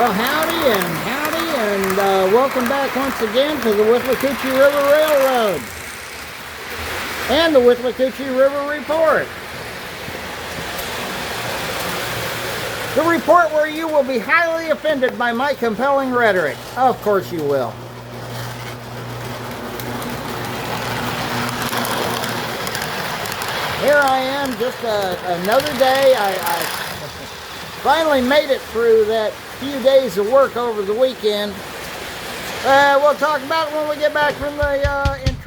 Well, howdy and welcome back once again to the Withlacoochee River Railroad and the Withlacoochee River Report. The report where you will be highly offended by my compelling rhetoric. Of course you will. Here I am, just another day. I finally made it through that few days of work over the weekend. We'll talk about it when we get back from the intro.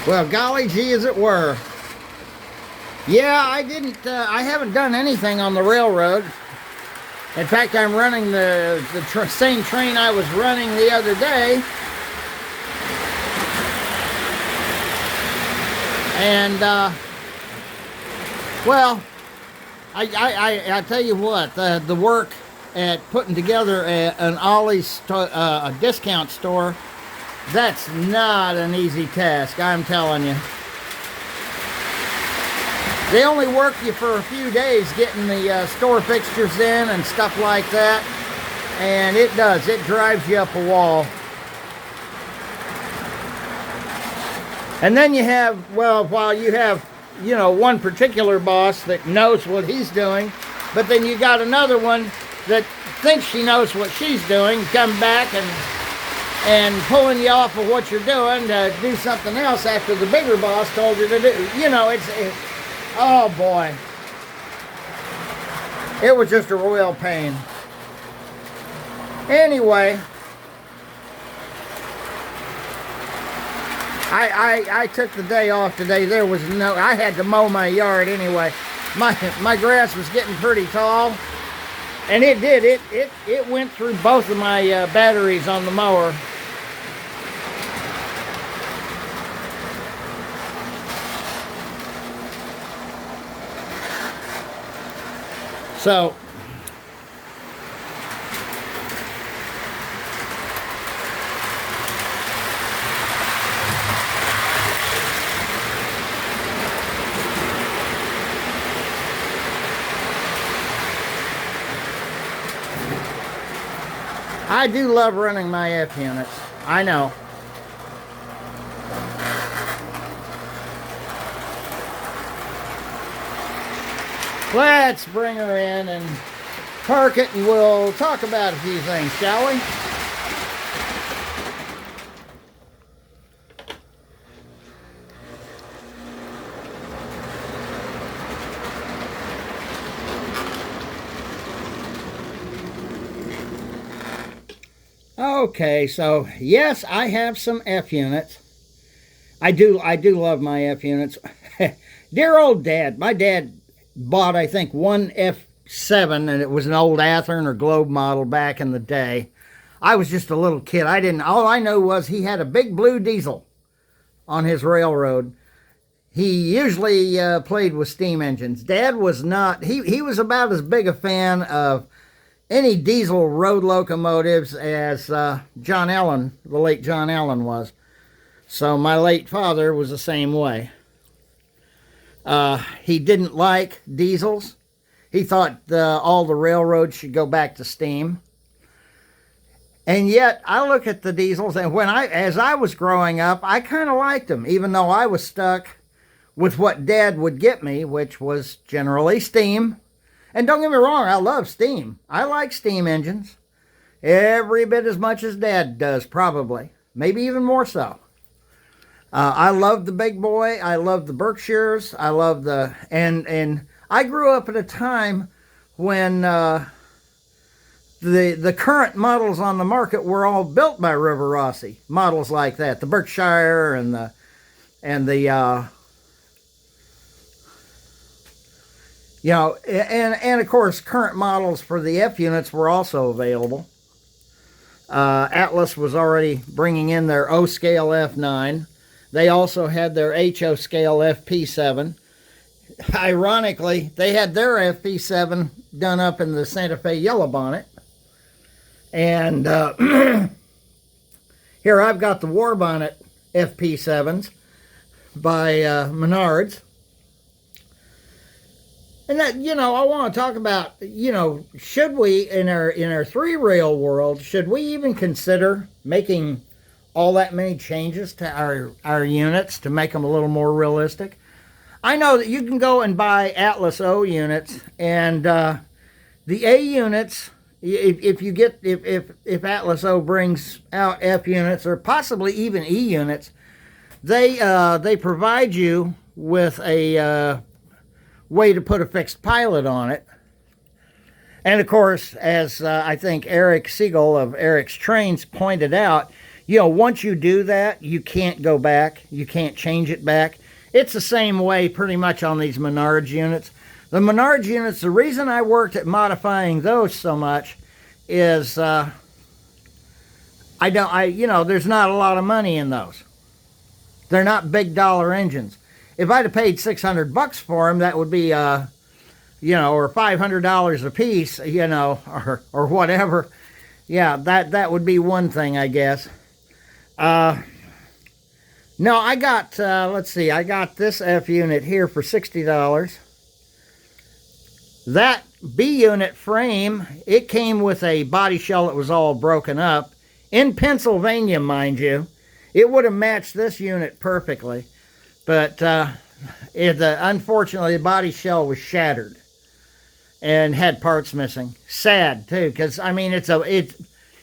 Well, golly gee, as it were. Yeah, I haven't done anything on the railroad. In fact, I'm running the same train I was running the other day. And, well, I tell you what, the work at putting together an Ollie's discount store, that's not an easy task, I'm telling you. They only work you for a few days getting the store fixtures in and stuff like that. And it drives you up a wall. And then you have, well, while you have, you know, one particular boss that knows what he's doing, but then you got another one that thinks she knows what she's doing, come back and pulling you off of what you're doing to do something else after the bigger boss told you to do. You know, oh boy. It was just a royal pain. Anyway, I took the day off today. I had to mow my yard anyway. My grass was getting pretty tall. And it did. It went through both of my batteries on the mower. So, I do love running my F units. I know. Let's bring her in and park it, and we'll talk about a few things, shall we? Okay, so yes, I have some F units. I do love my F units. Dear old Dad, my dad bought, I think, one F7, and it was an old Athearn or Globe model back in the day. I was just a little kid. All I know was he had a big blue diesel. on his railroad, he usually played with steam engines. Dad was not, he was about as big a fan of any diesel road locomotives as John Allen, the late John Allen, was. So my late father was the same way. He didn't like diesels. He thought all the railroads should go back to steam. And yet, I look at the diesels, and as I was growing up, I kind of liked them, even though I was stuck with what Dad would get me, which was generally steam. And don't get me wrong, I love steam. I like steam engines every bit as much as Dad does, probably. Maybe even more so. I love the big boy. I love the Berkshires. I love and I grew up at a time when the current models on the market were all built by River Rossi. Models like that, the Berkshire and the you know, and of course, current models for the F units were also available. Atlas was already bringing in their O scale F9. They also had their HO scale FP7. Ironically, they had their FP7 done up in the Santa Fe Yellow Bonnet. And here I've got the War Bonnet FP7s by Menards. And that, you know, I want to talk about, you know, should we, in our three-rail world, should we even consider making all that many changes to our units to make them a little more realistic? I know that you can go and buy Atlas O units, and the A units, if Atlas O brings out F units or possibly even E units, they provide you with a way to put a fixed pilot on it. And of course, as I think Eric Siegel of Eric's Trains pointed out, you know, once you do that, you can't go back. You can't change it back. It's the same way pretty much on these Menards units. The Menards units, the reason I worked at modifying those so much is you know, there's not a lot of money in those. They're not big dollar engines. If I'd have paid $600 for them, that would be, you know, or $500 a piece, you know, or whatever. Yeah, that would be one thing, I guess. No, I got, let's see, I got this F unit here for $60. That B unit frame, it came with a body shell that was all broken up. In Pennsylvania, mind you. It would have matched this unit perfectly. But unfortunately, the body shell was shattered and had parts missing. Sad, too, because, I mean,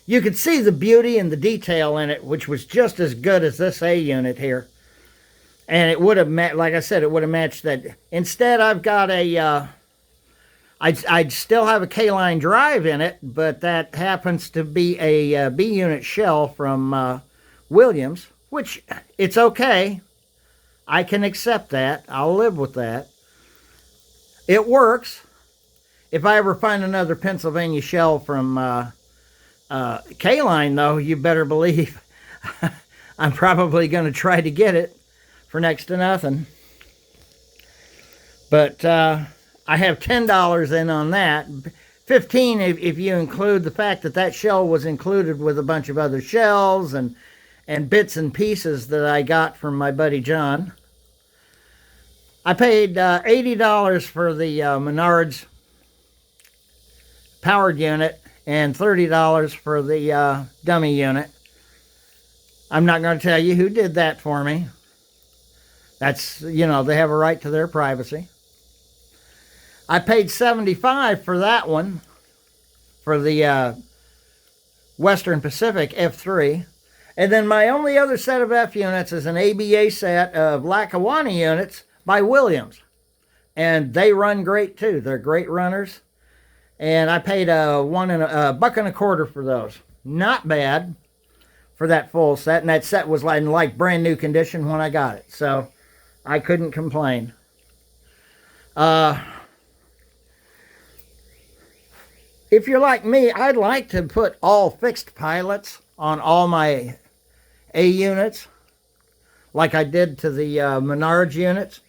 you could see the beauty and the detail in it, which was just as good as this A unit here. And it would have, like I said, it would have matched that. Instead, I've got I'd still have a K-line drive in it, but that happens to be a B unit shell from Williams, which it's okay. I can accept that. I'll live with that. It works. If I ever find another Pennsylvania shell from K-line, though, you better believe I'm probably going to try to get it for next to nothing. But I have $10 in on that. $15 if you include the fact that shell was included with a bunch of other shells and bits and pieces that I got from my buddy John. I paid $80 for the Menards powered unit and $30 for the dummy unit. I'm not going to tell you who did that for me. That's, you know, they have a right to their privacy. I paid $75 for that one, for the Western Pacific F3. And then my only other set of F units is an ABA set of Lackawanna units by Williams. And they run great too. They're great runners. And I paid $1.25 for those. Not bad for that full set. And that set was in like brand new condition when I got it. So I couldn't complain. If you're like me, I'd like to put all fixed pilots on all my A units. like I did to the Menards units.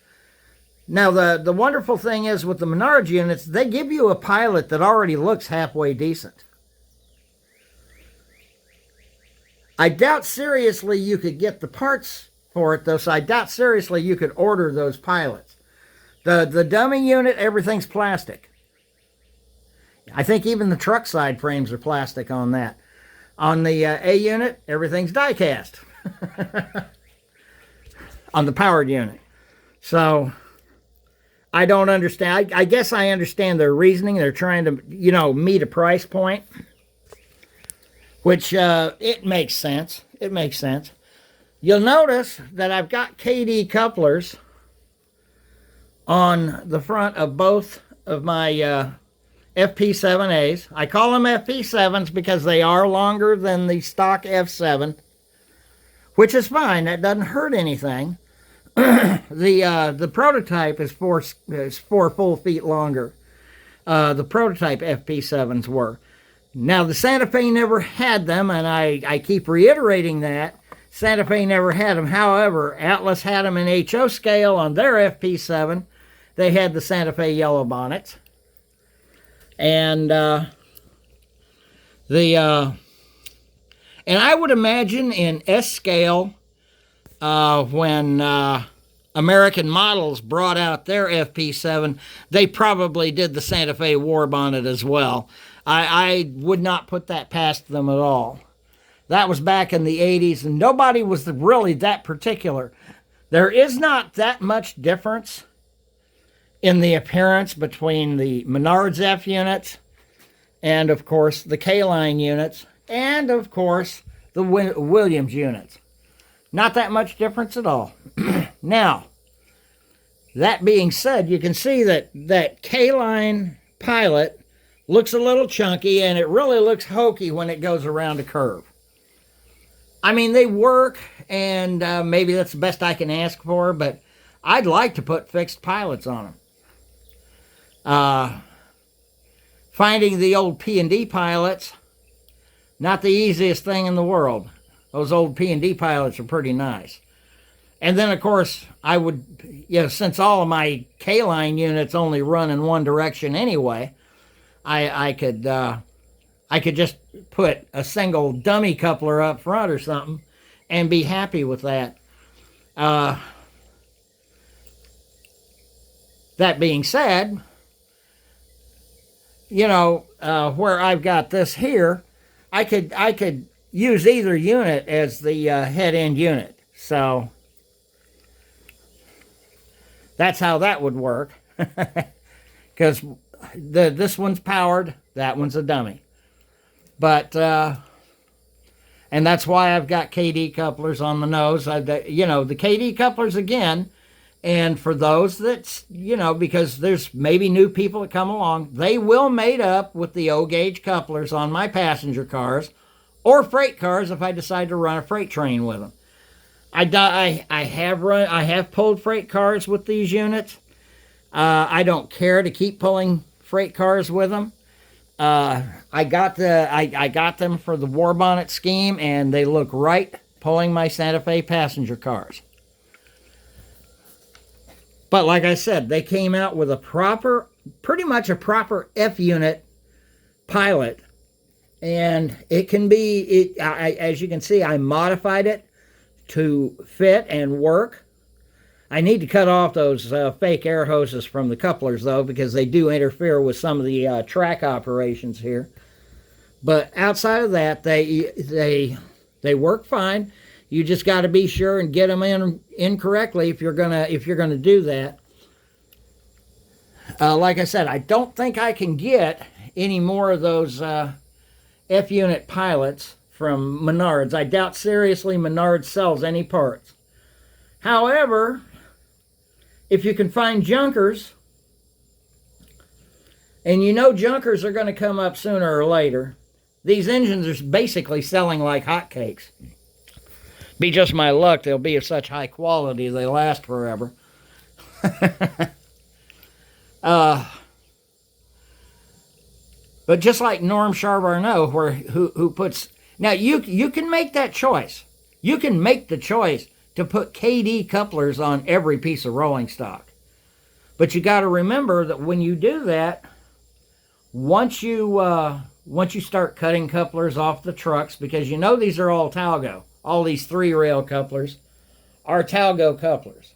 Now, the wonderful thing is with the Menards units, they give you a pilot that already looks halfway decent. I doubt seriously you could get the parts for it, though, so I doubt seriously you could order those pilots. The dummy unit, everything's plastic. I think even the truck side frames are plastic on that. On the A unit, everything's die-cast. On the powered unit. So, I don't understand. I guess I understand their reasoning. They're trying to, meet a price point. Which, it makes sense. It makes sense. You'll notice that I've got KD couplers on the front of both of my FP7As. I call them FP7s because they are longer than the stock F7, which is fine. That doesn't hurt anything. The prototype is four full feet longer. The prototype FP7s were. Now, the Santa Fe never had them, and I keep reiterating that. Santa Fe never had them. However, Atlas had them in HO scale on their FP7. They had the Santa Fe yellow bonnets. And and I would imagine in S scale, when American Models brought out their FP7, they probably did the Santa Fe war bonnet as well. I would not put that past them at all. That was back in the 80s, and nobody was really that particular. There is not that much difference in the appearance between the Menards F units and, of course, the K-Line units and, of course, the Williams units. Not that much difference at all. Now, that being said, you can see that K-Line pilot looks a little chunky, and it really looks hokey when it goes around a curve. I mean, they work, and maybe that's the best I can ask for, but I'd like to put fixed pilots on them. Finding the old P&D pilots, not the easiest thing in the world. Those old P&D pilots are pretty nice. And then, of course, I would, since all of my K-Line units only run in one direction anyway, I could just put a single dummy coupler up front or something and be happy with that. That being said, where I've got this here, I could use either unit as the head end unit. So that's how that would work. Because this one's powered, that one's a dummy. But and that's why I've got KD couplers on the nose. The KD couplers again. And for those that, because there's maybe new people that come along, they will mate up with the O-gauge couplers on my passenger cars or freight cars if I decide to run a freight train with them. I have pulled freight cars with these units. I don't care to keep pulling freight cars with them. I got them for the war bonnet scheme, and they look right pulling my Santa Fe passenger cars. But like I said, they came out with pretty much a proper F unit pilot, and it can be, as you can see, I modified it to fit and work. I need to cut off those fake air hoses from the couplers, though, because they do interfere with some of the track operations here. But outside of that, they work fine. You just got to be sure and get them in correctly if you're gonna do that. Like I said, I don't think I can get any more of those F unit pilots from Menards. I doubt seriously Menards sells any parts. However, if you can find junkers, and junkers are going to come up sooner or later, these engines are basically selling like hotcakes. Be just my luck, they'll be of such high quality they last forever. But just like Norm Charbonneau, who puts... Now, you can make that choice. You can make the choice to put KD couplers on every piece of rolling stock. But you got to remember that when you do that, once you start cutting couplers off the trucks, because you know these are all Talgo, all these 3-rail couplers are Talgo couplers.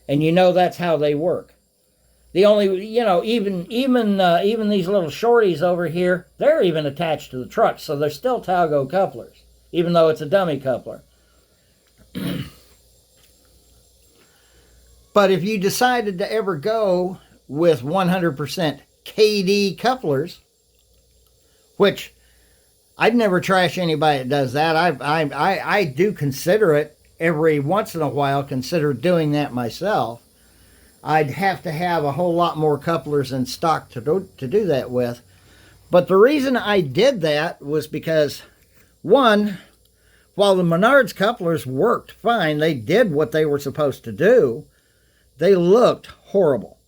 And you know that's how they work. The only, even these little shorties over here, they're even attached to the truck, so they're still Talgo couplers, even though it's a dummy coupler. But if you decided to ever go with 100% KD couplers, which I'd never trash anybody that does that. I do consider it every once in a while, consider doing that myself. I'd have to have a whole lot more couplers in stock to do that with. But the reason I did that was because, one, while the Menards couplers worked fine, they did what they were supposed to do, they looked horrible.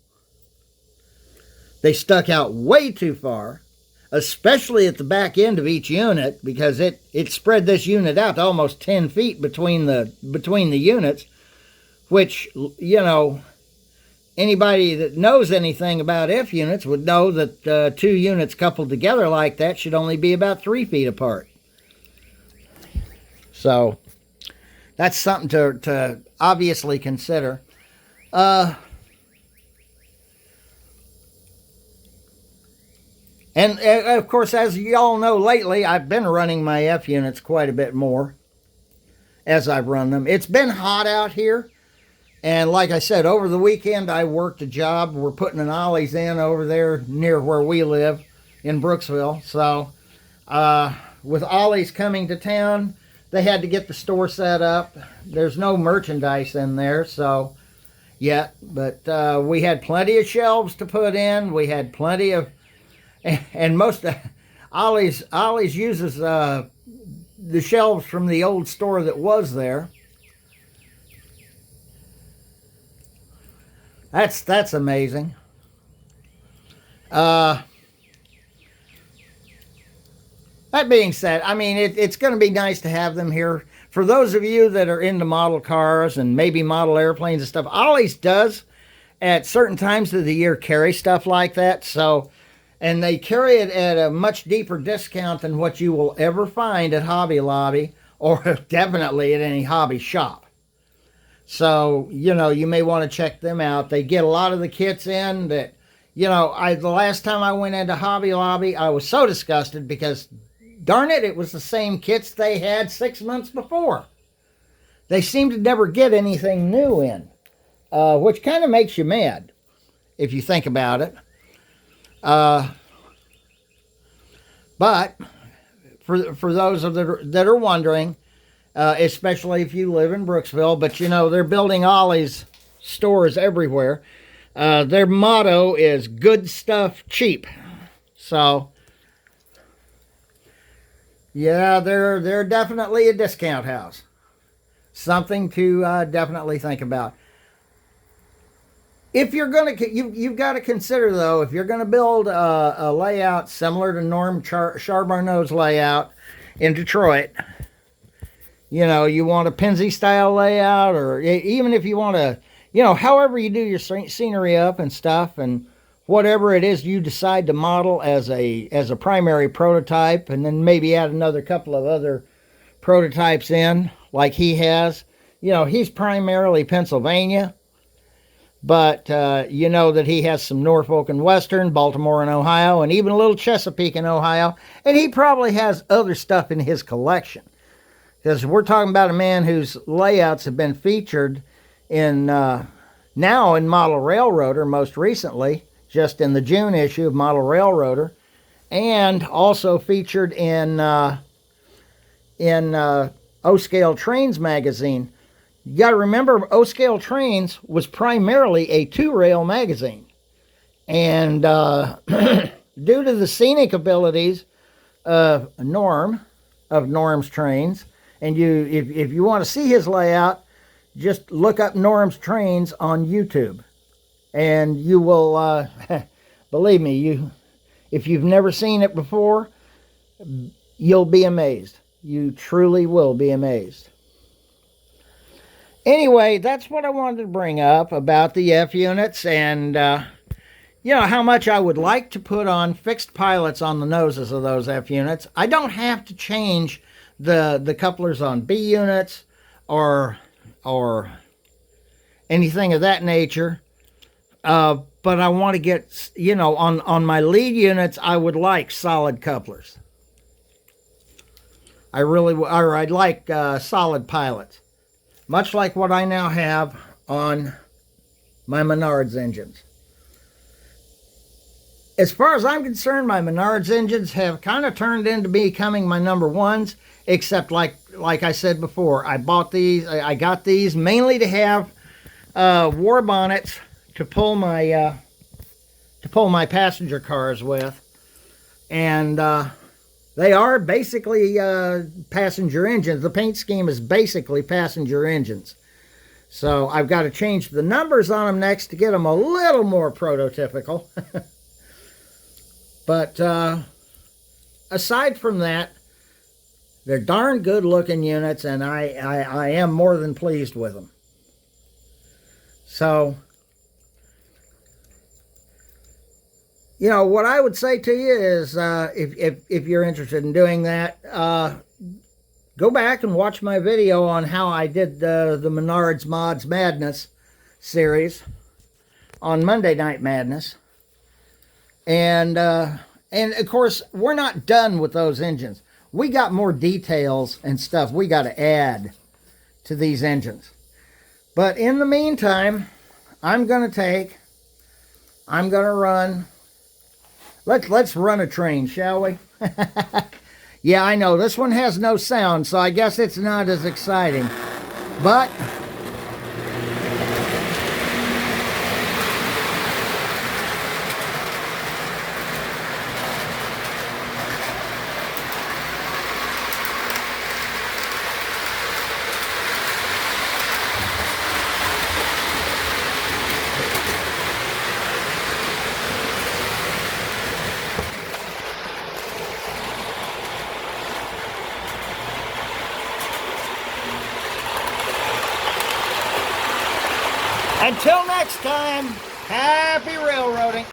They stuck out way too far, especially at the back end of each unit, because it spread this unit out to almost 10 feet between the units, which, anybody that knows anything about F units would know that 2 units coupled together like that should only be about 3 feet apart. So that's something to obviously consider. And of course, as you all know, lately I've been running my F units quite a bit more as I've run them. It's been hot out here. And like I said, over the weekend, I worked a job. We're putting an Ollie's in over there near where we live in Brooksville. So with Ollie's coming to town, they had to get the store set up. There's no merchandise in there yet. But we had plenty of shelves to put in. We had plenty of... And most of Ollie's uses the shelves from the old store that was there. That's amazing. That being said, I mean, it's going to be nice to have them here. For those of you that are into model cars and maybe model airplanes and stuff, Ollie's does at certain times of the year carry stuff like that. And they carry it at a much deeper discount than what you will ever find at Hobby Lobby or definitely at any hobby shop. So, you may want to check them out. They get a lot of the kits in that, the last time I went into Hobby Lobby, I was so disgusted because, darn it, it was the same kits they had 6 months before. They seem to never get anything new in, which kind of makes you mad if you think about it. But for those that are wondering, especially if you live in Brooksville, but they're building Ollie's stores everywhere. Their motto is good stuff cheap. So yeah, they're definitely a discount house. Something to definitely think about. If you're going to, you've got to consider, though, if you're going to build a layout similar to Norm Charbonneau's layout in Detroit, you want a Pennsy-style layout, or even if you want to, however you do your scenery up and stuff, and whatever it is you decide to model as a primary prototype, and then maybe add another couple of other prototypes in, like he has. He's primarily Pennsylvania. But you know that he has some Norfolk and Western, Baltimore and Ohio, and even a little Chesapeake in Ohio. And he probably has other stuff in his collection. Because we're talking about a man whose layouts have been featured in now in Model Railroader, most recently, just in the June issue of Model Railroader, and also featured in O-Scale Trains magazine. You got to remember, O-Scale Trains was primarily a 2-rail magazine. And due to the scenic abilities of Norm's Trains, and if you want to see his layout, just look up Norm's Trains on YouTube. And you will, believe me, if you've never seen it before, you'll be amazed. You truly will be amazed. Anyway, that's what I wanted to bring up about the F units, and how much I would like to put on fixed pilots on the noses of those F units. I don't have to change the couplers on B units or anything of that nature. But I want to get, on my lead units, I would like solid couplers. I'd like solid pilots, much like what I now have on my Menards engines. As far as I'm concerned, my Menards engines have kind of turned into becoming my number ones, except like I said before, I got these mainly to have war bonnets to pull my passenger cars with, and they are basically passenger engines. The paint scheme is basically passenger engines. So I've got to change the numbers on them next to get them a little more prototypical. But aside from that, they're darn good looking units, and I am more than pleased with them. So, what I would say to you is, if you're interested in doing that, go back and watch my video on how I did the Menards Mods Madness series on Monday Night Madness. And of course, we're not done with those engines. We got more details and stuff we got to add to these engines. But in the meantime, I'm going to run. Let's run a train, shall we? Yeah, I know this one has no sound, so I guess it's not as exciting. But until next time, happy railroading.